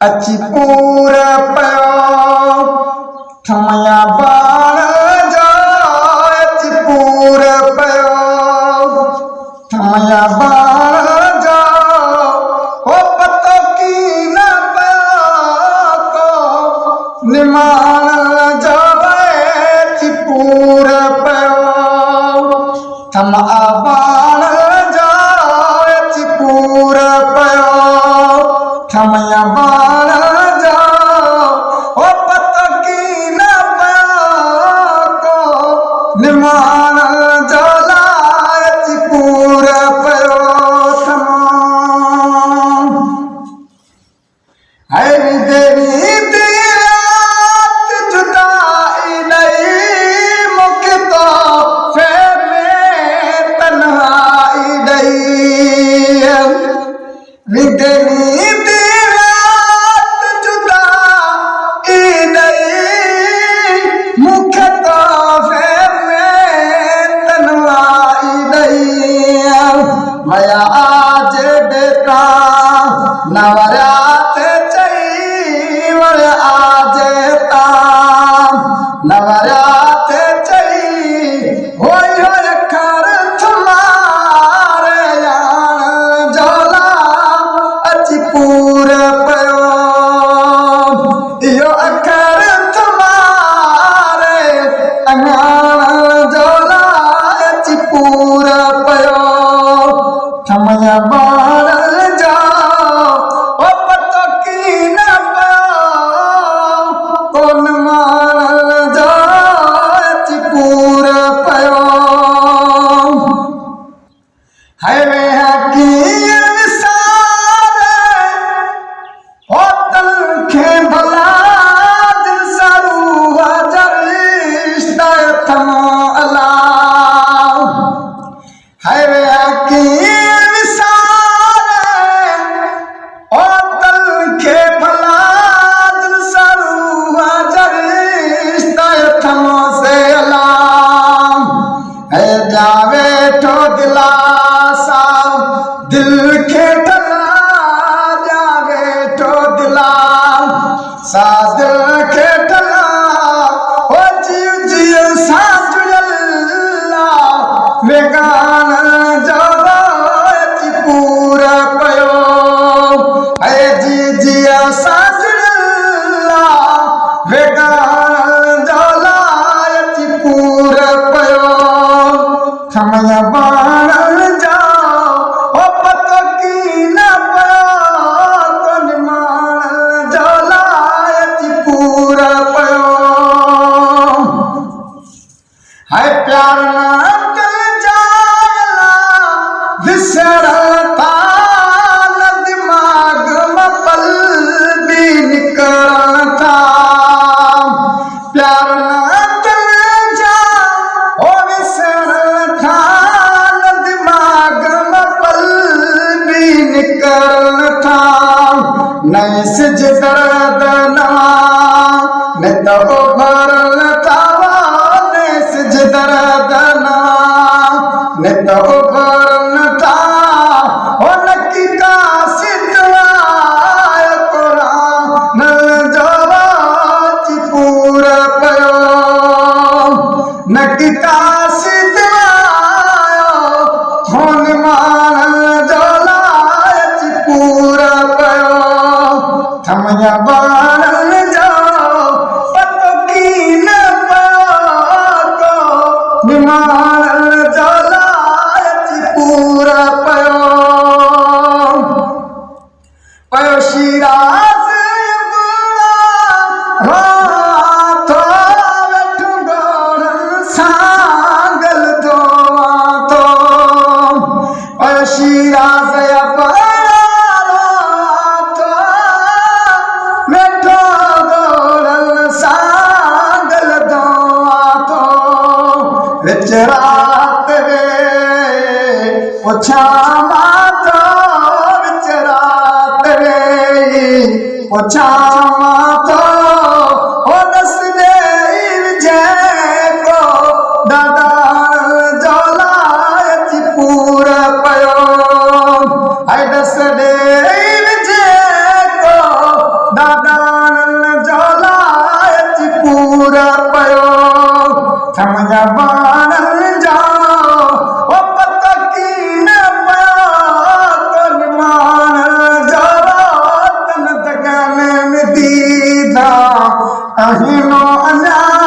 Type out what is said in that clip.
अची पूरा पयो थमया बाण जा अची पूरा पयो थमया बाण जा ओ पतो की न पयो निमान जा अची पूरा पयो थमया बाण जा अची पूरा पयो थमया बाण जा ओ पतो की न पयो निमान जा अची पूरा पयो थम हरी देवी रात जुदाई नहीं मुख तो फेर में तन्हाई नहीं देवी मया आज बेटा नवरात चई मया आज ता नवरात चई होय होय कर तुम्हारे यान जोला अची पूरा पयो इहो अखर तुम्हारे अङाण जोला अची पूरा पयो थमया बाण जा ओ पतो की न पयो कोन मान जा अची पूरा पयो है वे की विसार ओ तल खे भला दिल सरू हजरिश्ता थम अला है वे की जावे ठो दिलासा दिल के ठला जावे ठो दिलासा दिल के ठला ओ जीव जीव सा जुड़ला वेगान जावा अची पूरा पयो है जी जिया सा जुड़ला वेगान जाला अची पूरा पयो थमया बाण जा ओ पतो की न पयो निमान जाला अची पूरा पयो है प्यार न जाला विसरता न दिमाग में पल भी निकलता प्यार नहीं सिज दर्द नवा न तो भरल तावा नहीं सिज दर्द नवा न तो भरल ता ओ नकी का सिद्धवाय कुरान जवा अची पूरा पयो नकी का सिद्धवाय होन मान जला अची पूरा पयो थमया बाण जा पतो की न पयो निमान जाला अची पूरा पयो पयो शिराज रातो वेठु गोरन सांगल दो तो पयो शिराज विच रात वे पुछा मातो विच रात वे पुछा मातो ओ दस दे को दादा जोला अची पूरा पयो है दस दे को अहिनो अन्याय